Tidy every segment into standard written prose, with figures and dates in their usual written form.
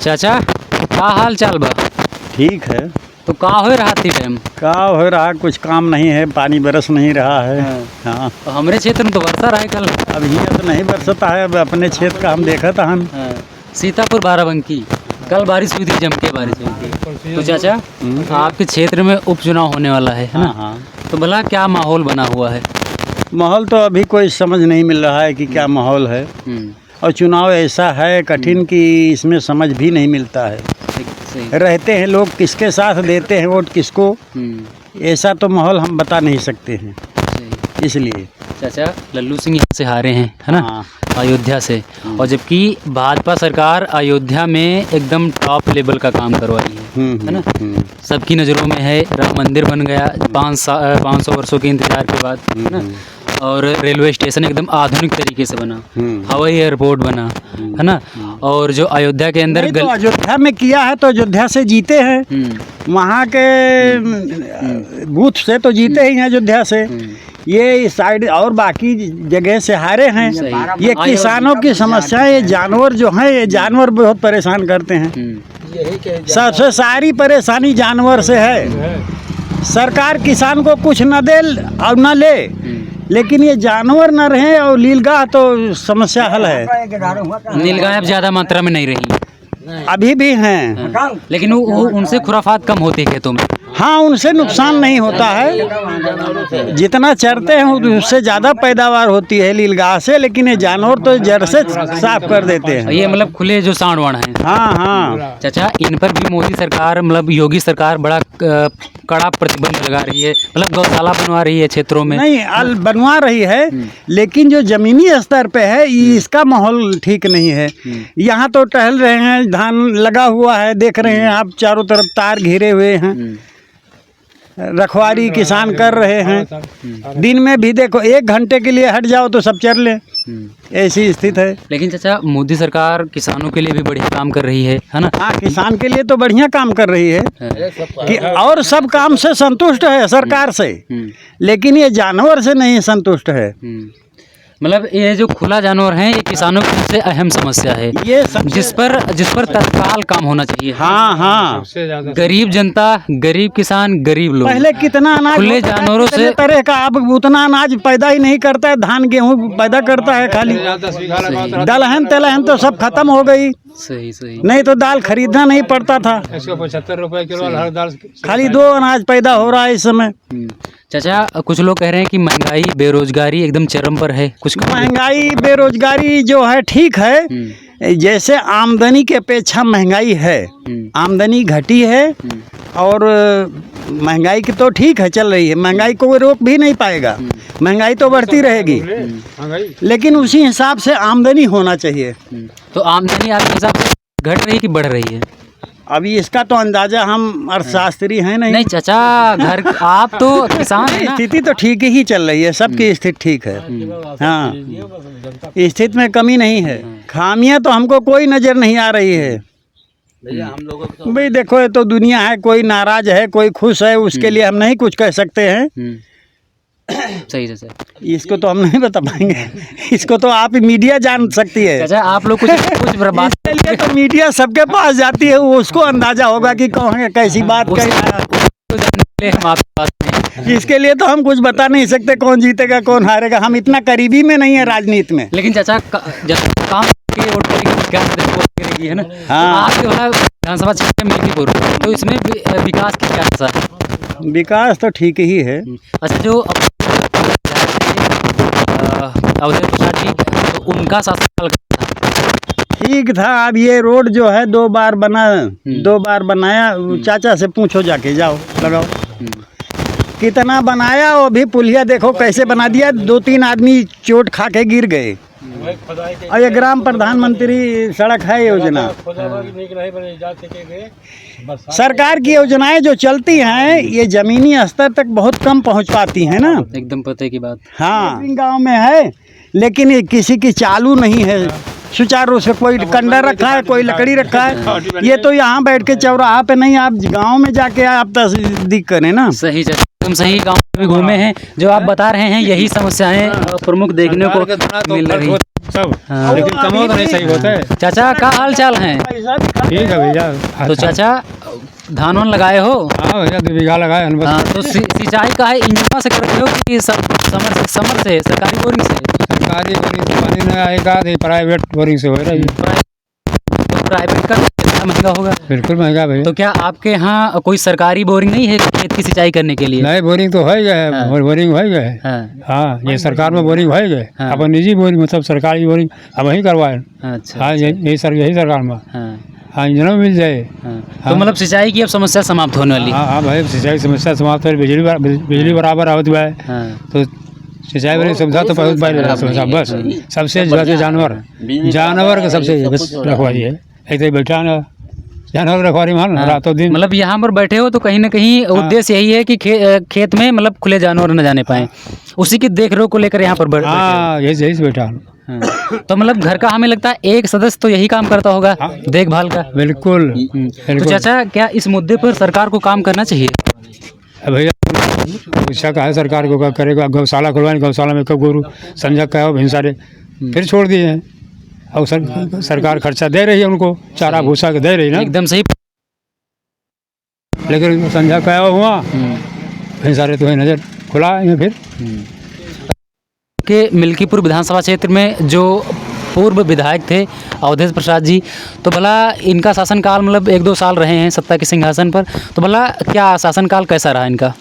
चाचा का हाल चाल बा? ठीक है। तो का हो रहा थी टाइम? का हो रहा, कुछ काम नहीं है, पानी बरस नहीं रहा है। हाँ, तो हमारे क्षेत्र में तो बरसा रहा है कल। अब यहाँ तो नहीं बरसता है। अब अपने क्षेत्र का हम देखा था हम। सीतापुर बाराबंकी कल बारिश हुई थी, जम के बारिश हुई थी। तो चाचा आपके क्षेत्र में उपचुनाव होने वाला है ना? हाँ, तो भला क्या माहौल बना हुआ है? माहौल तो अभी कोई समझ नहीं मिल रहा है कि क्या माहौल है। और चुनाव ऐसा है कठिन कि इसमें समझ भी नहीं मिलता है। सही। रहते हैं लोग किसके साथ देते हैं वोट किसको, ऐसा तो माहौल हम बता नहीं सकते हैं। इसलिए चाचा लल्लू सिंह यहाँ से हारे हैं, है ना? हाँ। अयोध्या से। और जबकि भाजपा सरकार अयोध्या में एकदम टॉप लेवल का काम करवाई है ना? सबकी नज़रों में है। राम मंदिर बन गया 500 वर्षों के इंतजार के बाद, है ना? और रेलवे स्टेशन एकदम आधुनिक तरीके से बना, हवाई एयरपोर्ट बना, है ना? और जो अयोध्या के अंदर तो अयोध्या में किया है तो अयोध्या से जीते हैं। वहाँ के बूथ से तो जीते ही हैं अयोध्या से। ये इस साइड और बाकी जगह से हारे हैं। ये किसानों की समस्या, ये जानवर जो हैं, ये जानवर बहुत परेशान करते हैं। सबसे सारी परेशानी जानवर से है। सरकार किसान को कुछ न दे और न ले, लेकिन ये जानवर न रहे और नीलगाय तो समस्या हल है। नीलगाय अब ज़्यादा मात्रा में नहीं रही, अभी भी हैं, लेकिन वो उनसे खुराफात कम होती है खेतों में। हाँ, उनसे नुकसान नहीं होता है। जितना चरते हैं उससे ज़्यादा पैदावार होती है नीलगाय से, लेकिन ये जानवर तो जड़ से साफ कर देते हैं। ये मतलब खुले जो सांड वाण हैं। हाँ हाँ। चाचा इन पर भी मोदी सरकार मतलब योगी सरकार बड़ा कड़ा प्रतिबंध लगा रही है, मतलब गौशाला बनवा रही है क्षेत्रों में। नहीं, बनवा रही है, लेकिन जो जमीनी स्तर पे है इसका माहौल ठीक नहीं है। यहाँ तो टहल रहे हैं, धान लगा हुआ है, देख रहे हैं आप, चारों तरफ तार घिरे हुए हैं, रखवारी किसान कर रहे हैं। दिन में भी देखो, 1 घंटे के लिए हट जाओ तो सब चर ले, ऐसी स्थिति है। लेकिन चाचा मोदी सरकार किसानों के लिए भी बढ़िया काम कर रही है ना? हाँ, किसान के लिए तो बढ़िया काम कर रही है कि और सब काम से संतुष्ट है सरकार से, लेकिन ये जानवर से नहीं संतुष्ट है। मतलब ये जो खुला जानवर हैं, ये किसानों की सबसे अहम समस्या है, ये जिस पर तत्काल काम होना चाहिए। हाँ हाँ। गरीब जनता, गरीब किसान, गरीब लोग पहले कितना अनाज खुले जानवरों से तरह का, अब उतना अनाज पैदा ही नहीं करता है। धान गेहूँ पैदा करता है खाली, दलहन तेलहन तो सब खत्म हो गई। सही। नहीं तो दाल खरीदना नहीं पड़ता था। 75 रुपए किलो हर दाल, खाली 2 अनाज पैदा हो रहा है इस समय। चाचा कुछ लोग कह रहे हैं कि महंगाई बेरोजगारी एकदम चरम पर है। कुछ महंगाई बेरोजगारी जो है ठीक है, जैसे आमदनी के अपेक्षा महंगाई है, आमदनी घटी है और महंगाई की तो ठीक है, चल रही है। महंगाई को कोई रोक भी नहीं पाएगा, महंगाई तो बढ़ती रहेगी, लेकिन उसी हिसाब से आमदनी होना चाहिए। तो आमदनी आपके हिसाब से घट रही कि बढ़ रही है? अभी इसका तो अंदाजा, हम अर्थशास्त्री हैं नहीं। चाचा घर आप तो किसान हैं ना? स्थिति तो ठीक ही चल रही है, सबकी स्थिति ठीक है। हाँ, स्थिति में कमी नहीं है। खामियां तो हमको कोई नज़र नहीं आ रही है। भाई देखो, ये तो दुनिया है, कोई नाराज है कोई खुश है, उसके लिए हम नहीं कुछ कह सकते हैं। सही चाचा, इसको तो हम नहीं बता पाएंगे, इसको तो आप मीडिया जान सकती है। चाचा आप लोग कुछ बर्बाद इसके लिए तो मीडिया सबके पास जाती है, उसको अंदाजा होगा कि कौन कैसी बात कही। इसके लिए तो हम कुछ बता नहीं सकते कौन जीतेगा कौन हारेगा, हम इतना करीबी में नहीं है राजनीति में। लेकिन चाचा काम के वोट करेगी है ना? हाँ। आपके विधानसभा क्षेत्र में मिल्कीपुर, तो इसमें विकास की क्या आशा है? विकास तो ठीक ही है। अच्छा, जो अवधेश प्रसाद जी, तो उनका शासनकाल ठीक था। अब ये रोड जो है 2 बार बनाया। चाचा से पूछो, जाके जाओ लगाओ कितना बनाया। वो भी पुलिया देखो कैसे बना दिया, 2-3 आदमी चोट खा के गिर गए। और ये ग्राम प्रधानमंत्री सड़क है योजना, सरकार की योजनाएं जो चलती हैं ये जमीनी स्तर तक बहुत कम पहुंच पाती हैं ना। एकदम पते की बात। हाँ, गांव में है, लेकिन ये किसी की चालू नहीं है सुचारू रूप से। कोई कंडा रखा है, कोई लकड़ी रखा है। ये तो यहाँ बैठ के चौराहा पे नहीं, आप गांव में जाके आप तस्दीक करें ना। सही। एकदम सही, गाँव में भी घूमे हैं, जो आप बता रहे हैं यही समस्याएं प्रमुख देखने को मिल रही हैं। सब हाँ। लेकिन कमो तो नहीं सही होता है। चाचा का हाल चाल है? ठीक है भैया। तो चाचा धान वान लगाए हो? हाँ भैया 2 बीघा लगाए हैं बस। हाँ, तो सिंचाई का है इंजन से करते हो कि समर से सरकारी बोरिंग से? सरकारी बोरिंग से पानी नहीं आएगा, प्राइवेट बोरिंग से हो रहा है। प्राइवेट का महंगा होगा? बिल्कुल महंगा भैया। तो क्या आपके यहाँ कोई सरकारी बोरिंग नहीं है खेत की सिंचाई करने के लिए? नहीं, बोरिंग तो है गए, हाँ। बोरिंग है गए। हाँ। हाँ, ये सरकार में बोरिंग है गए। हाँ। अब निजी बोरिंग मतलब सरकारी बोरिंग अब वही करवाए। अच्छा। हाँ, यही सरकार में। हाँ। हाँ, इंजनों में मिल जाए। हाँ। तो मतलब सिंचाई की अब समस्या समाप्त होने वाली? हाँ हाँ भाई, सिंचाई समस्या समाप्त है। बिजली बराबर आवत है। हाँ। तो सिंचाई वाली सुविधा तो बहुत समस्या बस सबसे ज़्यादा जानवर का सबसे बस रखवारी है। ऐसे बैठा ना जानवर रखवारी मान रातों दिन। मतलब यहाँ पर बैठे हो तो कहीं ना कहीं उद्देश्य यही है कि खेत में मतलब खुले जानवर न जाने पाए, उसी की देख रेख को लेकर यहाँ पर बैठे हो। हाँ, यही से बैठा। हाँ। तो मतलब घर का हमें लगता है एक सदस्य तो यही काम करता होगा, देखभाल का। बिल्कुल। तो चाचा क्या इस मुद्दे पर सरकार को काम करना चाहिए? भैया शिक्षा का है, सरकार को क्या करेगा? गौशाला खुलवाएं, गौशाला में कब गोरू संजय का हो भिनसारे फिर छोड़ दिए हैं। और सरकार खर्चा दे रही है उनको, चारा भूसा के दे रही ना। एकदम सही। लेकिन संजय का हुआ भिनसारे तो है नजर खुला है फिर। के मिल्कीपुर विधानसभा क्षेत्र में जो पूर्व विधायक थे अवधेश प्रसाद जी, तो भला इनका शासनकाल मतलब 1-2 साल रहे हैं सत्ता के सिंहासन पर, तो भला क्या शासनकाल कैसा रहा इनका?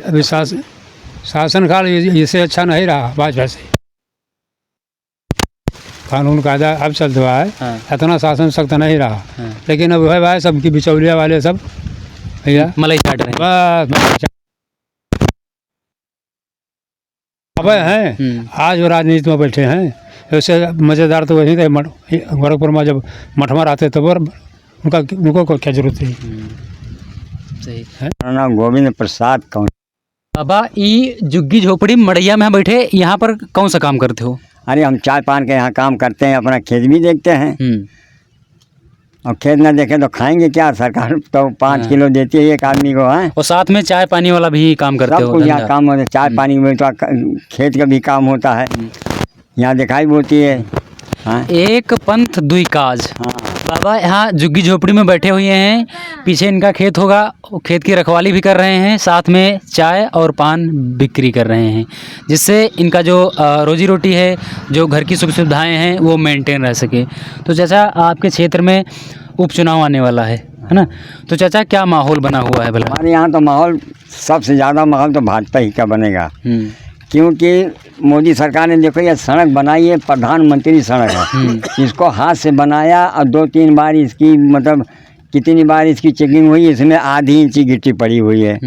अभी शासनकाल इससे अच्छा नहीं रहा भाजपा से। कानून कायदा अब चलता हुआ है। हाँ। इतना शासन सख्त नहीं रहा। हाँ। लेकिन अब है भाई सबकी बिचौलिया वाले सब भैया मलाई चाट रहे हैं। बस अब हैं आज वो राजनीति में बैठे हैं। वैसे मज़ेदार तो वही थे गोरखपुर में जब मठमा रहते तब उनको क्या जरूरत थी। सही। मेरा नाम गोविंद प्रसाद कौन। बाबा ये झुग्गी झोपड़ी मड़ैया में बैठे यहाँ पर कौन सा काम करते हो? अरे हम चाय पान के यहाँ काम करते हैं, अपना खेत भी देखते हैं। और खेत ना देखें तो खाएंगे क्या? सरकार तो 5 किलो देती है एक आदमी को। है और साथ में चाय पानी वाला भी काम करते हो? सब कुछ यहाँ काम होता है, चाय पानी में तो खेत का भी काम होता है। यहाँ दिखाई बोती है। हाँ। एक पंथ दुई काज। हाँ। बाबा यहाँ झुग्गी झोपड़ी में बैठे हुए हैं, पीछे इनका खेत होगा, वो खेत की रखवाली भी कर रहे हैं, साथ में चाय और पान बिक्री कर रहे हैं, जिससे इनका जो रोजी रोटी है, जो घर की सुख सुविधाएं हैं वो मेंटेन रह सके। तो चाचा आपके क्षेत्र में उपचुनाव आने वाला है ना? तो चाचा क्या माहौल बना हुआ है भला? हमारे यहाँ तो माहौल सबसे ज़्यादा माहौल तो भाजपा ही का बनेगा। क्योंकि मोदी सरकार ने देखो ये सड़क बनाई है, प्रधानमंत्री सड़क है। इसको हाथ से बनाया और 2-3 बार इसकी मतलब कितनी बार इसकी चेकिंग हुई, इसमें आधी इंची गिट्टी पड़ी हुई है।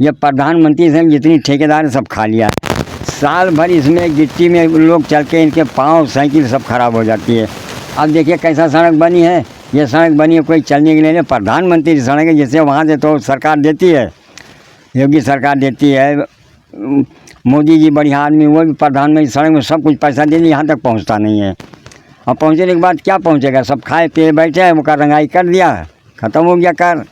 ये प्रधानमंत्री से जितनी ठेकेदार सब खा लिया। साल भर इसमें गिट्टी में लोग चल के इनके पाँव साइकिल सब खराब हो जाती है। अब देखिए कैसा सड़क बनी है। ये सड़क बनी है कोई चलने के लिए, प्रधानमंत्री सड़क है। जैसे वहाँ से तो सरकार देती है, योगी सरकार देती है, मोदी जी बढ़िया आदमी, वो भी प्रधानमंत्री सड़क में सब कुछ पैसा दे दिया, यहाँ तक पहुँचता नहीं है। अब पहुँचने के बाद क्या पहुँचेगा? सब खाए पिए बैठे हैं, वो का रंगाई कर दिया, ख़त्म हो गया कर,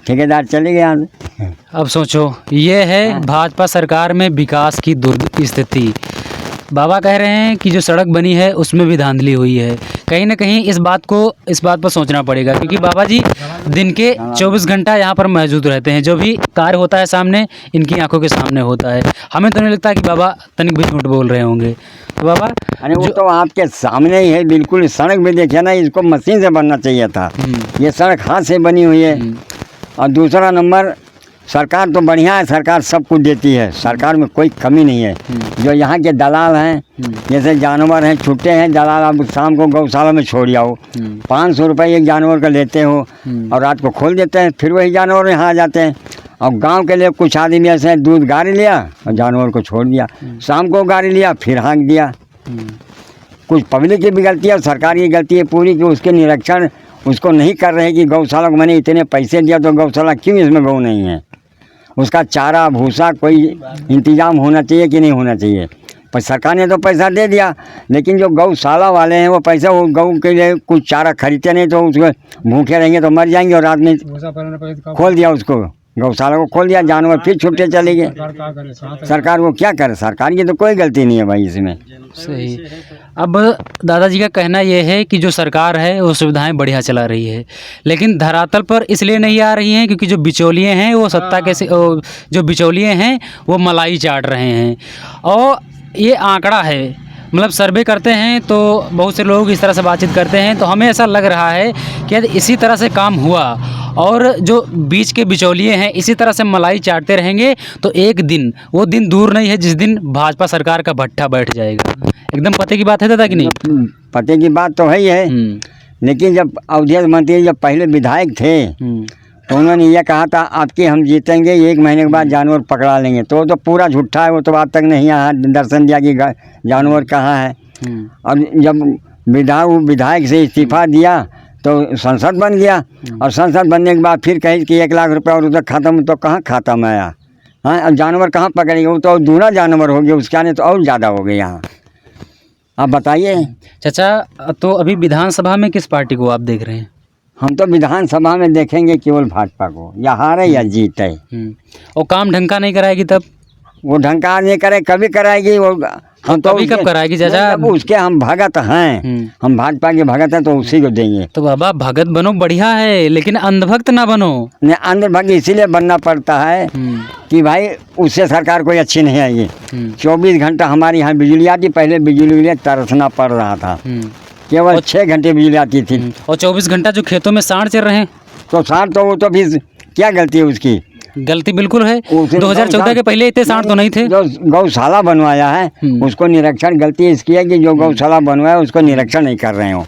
ठेकेदार चले गए यहाँ से। अब सोचो ये है भाजपा सरकार में विकास की दुर्स्थिति। बाबा कह रहे हैं कि जो सड़क बनी है उसमें भी धांधली हुई है। कहीं ना कहीं इस बात पर सोचना पड़ेगा, क्योंकि बाबा जी दिन के 24 घंटा यहाँ पर मौजूद रहते हैं। जो भी कार्य होता है सामने, इनकी आंखों के सामने होता है। हमें तो नहीं लगता कि बाबा तनिक भी झूठ बोल रहे होंगे। तो बाबा अरे वो तो आपके सामने ही है बिल्कुल। सड़क भी देखिए ना, इसको मशीन से बनना चाहिए था। ये सड़क हाथ से बनी हुई है। और दूसरा नंबर, सरकार तो बढ़िया है, सरकार सब कुछ देती है, सरकार में कोई कमी नहीं है। जो यहाँ के दलाल हैं, जैसे जानवर हैं, छुट्टे हैं दलाल, आप शाम को गौशाला में छोड़ आओ, 500 रुपये एक जानवर का लेते हो और रात को खोल देते हैं, फिर वही जानवर यहाँ आ जाते हैं। और गांव के लिए कुछ आदमी ऐसे दूध गाड़ी लिया और जानवर को छोड़ दिया, शाम को गाड़ी लिया फिर हाँक दिया। कुछ पब्लिक की भी गलती है और सरकार की गलती है पूरी, कि उसके निरीक्षण उसको नहीं कर रहे कि गौशाला को मैंने इतने पैसे दिया तो गौशाला क्यों इसमें गौ नहीं है। उसका चारा भूसा कोई इंतजाम होना चाहिए कि नहीं होना चाहिए। पर सरकार ने तो पैसा दे दिया, लेकिन जो गौशाला वाले हैं वो पैसा वो गौ के लिए कुछ चारा खरीदते नहीं, तो उसको भूखे रहेंगे तो मर जाएंगे। और रात में खोल दिया उसको गौशाला को खोल दिया, जानवर फिर छुट्टे चले गए। सरकार को क्या करे, सरकार की तो कोई गलती नहीं है भाई इसमें। सही। अब दादाजी का कहना यह है कि जो सरकार है वो सुविधाएं बढ़िया चला रही है, लेकिन धरातल पर इसलिए नहीं आ रही हैं क्योंकि जो बिचौलिए हैं वो सत्ता के जो बिचौलिए हैं वो मलाई चाट रहे हैं। और ये आंकड़ा है, मतलब सर्वे करते हैं तो बहुत से लोग इस तरह से बातचीत करते हैं, तो हमें ऐसा लग रहा है कि यदि इसी तरह से काम हुआ और जो बीच के बिचौलिए हैं इसी तरह से मलाई चाटते रहेंगे तो एक दिन, वो दिन दूर नहीं है जिस दिन भाजपा सरकार का भट्ठा बैठ जाएगा। एकदम पते की बात है दादा कि नहीं? पते की बात तो है ही है, लेकिन जब अवधेश मंत्री जब पहले विधायक थे तो उन्होंने ये कहा था आपके हम जीतेंगे, 1 महीने के बाद जानवर पकड़ा लेंगे, तो वो तो पूरा झूठा है। वो तो आज तक नहीं यहाँ दर्शन दिया कि जानवर कहाँ है। और जब विधायक से इस्तीफा दिया तो संसद बन गया, और संसद बनने के बाद फिर कही कि 1 लाख रुपया और उधर खत्म, तो कहाँ खत्म आया। हाँ, अब जानवर कहाँ पकड़ेंगे, वो तो दूना जानवर हो गया, उसके आने तो और ज़्यादा हो गए यहाँ। आप बताइए चाचा, तो अभी विधानसभा में किस पार्टी को आप देख रहे हैं? हम तो विधानसभा में देखेंगे केवल भाजपा को, या हारे या जीते। और काम ढंग का नहीं कराएगी तब? वो ढंग का नहीं करे, कभी कराएगी वो। हम तो कभी कब कराएगी चाचा? उसके हम भगत हैं, हम भाजपा के भगत हैं, तो उसी को देंगे। तो बाबा भगत बनो, बढ़िया है, लेकिन अंधभक्त ना बनो। नहीं, अंधभक्त इसीलिए बनना पड़ता है कि भाई उससे सरकार कोई अच्छी नहीं आएगी। 24 घंटा हमारे यहाँ बिजली आती, पहले बिजली के लिए तरसना पड़ रहा था, केवल 6 घंटे बिजली आती थी। और 24 घंटा जो खेतों में सांड चल रहे हैं, तो सांड तो वो तो फिर क्या गलती है उसकी? गलती बिल्कुल है। 2014 के पहले इतने सांड तो नहीं थे। जो गौशाला बनवाया है उसको निरीक्षण, गलती इसकी है कि जो गौशाला बनवाया उसको निरीक्षण नहीं कर रहे हो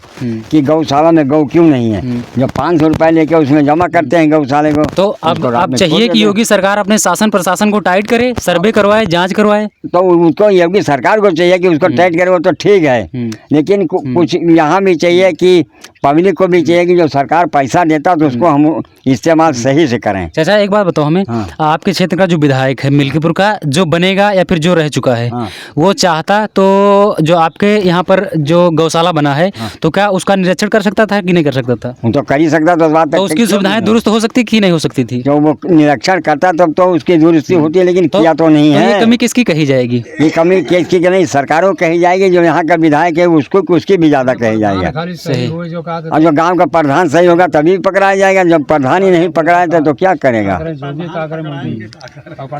कि गौशाला में गौ क्यों नहीं है। जो 500 रुपये लेके उसमें जमा करते हैं गौशाले को। तो अब चाहिए कि योगी सरकार अपने शासन प्रशासन को टाइट करे, सर्वे करवाए, जाँच करवाए। तो उसको योगी सरकार को चाहिए कि उसको टाइट करे, वो तो ठीक है, लेकिन कुछ यहाँ भी चाहिए कि पब्लिक को भी चाहिए कि जो सरकार पैसा देता तो उसको हम इस्तेमाल सही से करें। चाचा एक बात बताओ हमें, आपके क्षेत्र का जो विधायक है मिल्कीपुर का, जो बनेगा या फिर जो रह चुका है, वो चाहता तो जो आपके यहाँ पर जो गौशाला बना है तो क्या उसका निरीक्षण कर सकता था कि नहीं कर सकता था? वो तो कर ही सकता था, बात तो उसकी सुविधाएं दुरुस्त हो सकती कि नहीं हो सकती थी? जो वो निरीक्षण करता तब तो उसकी दुरुस्ती होती है, लेकिन किया तो नहीं है। ये कमी किसकी कही जाएगी? ये कमी किसकी नहीं, सरकारों को कही जाएगी। जो यहाँ का विधायक है उसको उसकी भी ज्यादा कही जाएगा। और जो गांव का प्रधान सही होगा तभी पकड़ाया जाएगा, जब प्रधान ही नहीं पकड़ाया तो क्या करेगा?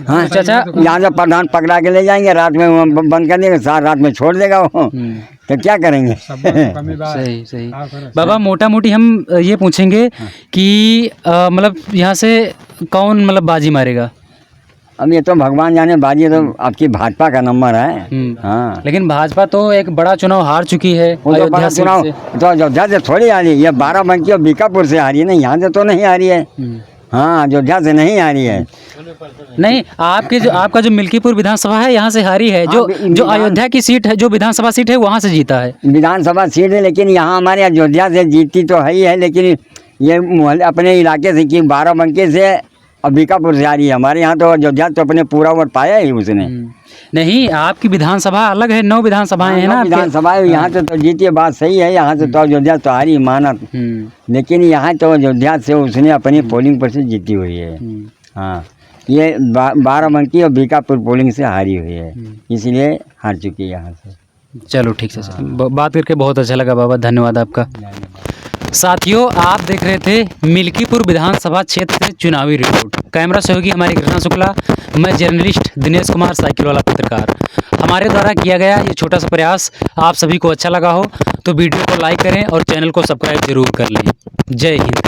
हाँ चाचा, यहाँ जब प्रधान पकड़ा के ले जाएंगे, रात में बंद कर देंगे, सारी रात में छोड़ देगा वो, तो क्या करेंगे? सही सही। बाबा मोटा मोटी हम ये पूछेंगे कि मतलब यहाँ से कौन मतलब बाजी मारेगा? अब ये तो भगवान जाने, बाजी तो आपकी भाजपा का नंबर है। हाँ, लेकिन भाजपा तो एक बड़ा चुनाव हार चुकी है। अयोध्या चुनाव तो अयोध्या से थोड़ी आ रही है, ये बाराबंकी और बीकापुर से आ रही है ना, यहाँ से तो नहीं आ रही है। हाँ, अयोध्या से नहीं आ रही है। नहीं, आपका जो मिल्कीपुर विधानसभा है यहाँ से हारी है। जो अयोध्या की सीट है, जो विधानसभा सीट है वहाँ से जीता है। विधानसभा सीट है, लेकिन यहाँ हमारे अयोध्या से जीती तो है ही है, लेकिन ये मोहल्ले अपने इलाके से कि बाराबंकी से और बीकापुर से आ रही है। हमारे यहाँ तो अयोध्या तो अपने पूरा वोट पाया ही उसने। नहीं, आपकी विधानसभा अलग है, 9 विधानसभाएं हैं ना। विधानसभा यहाँ से तो जीती है, बात सही है। यहाँ से तो अयोध्या तो हारी माना, लेकिन यहाँ तो अयोध्या से उसने अपनी पोलिंग पर से जीती हुई है। हाँ, ये बाराबंकी और बीकापुर पोलिंग से हारी हुई है, इसलिए हार चुकी है यहाँ से। चलो ठीक है, बात करके बहुत अच्छा लगा बाबा, धन्यवाद आपका। साथियों, आप देख रहे थे मिल्कीपुर विधानसभा क्षेत्र से चुनावी रिपोर्ट। कैमरा सहयोगी हमारे कृष्णा शुक्ला, मैं जर्नलिस्ट दिनेश कुमार, साइकिल वाला पत्रकार। हमारे द्वारा किया गया ये छोटा सा प्रयास आप सभी को अच्छा लगा हो तो वीडियो को लाइक करें और चैनल को सब्सक्राइब जरूर कर लें। जय हिंद।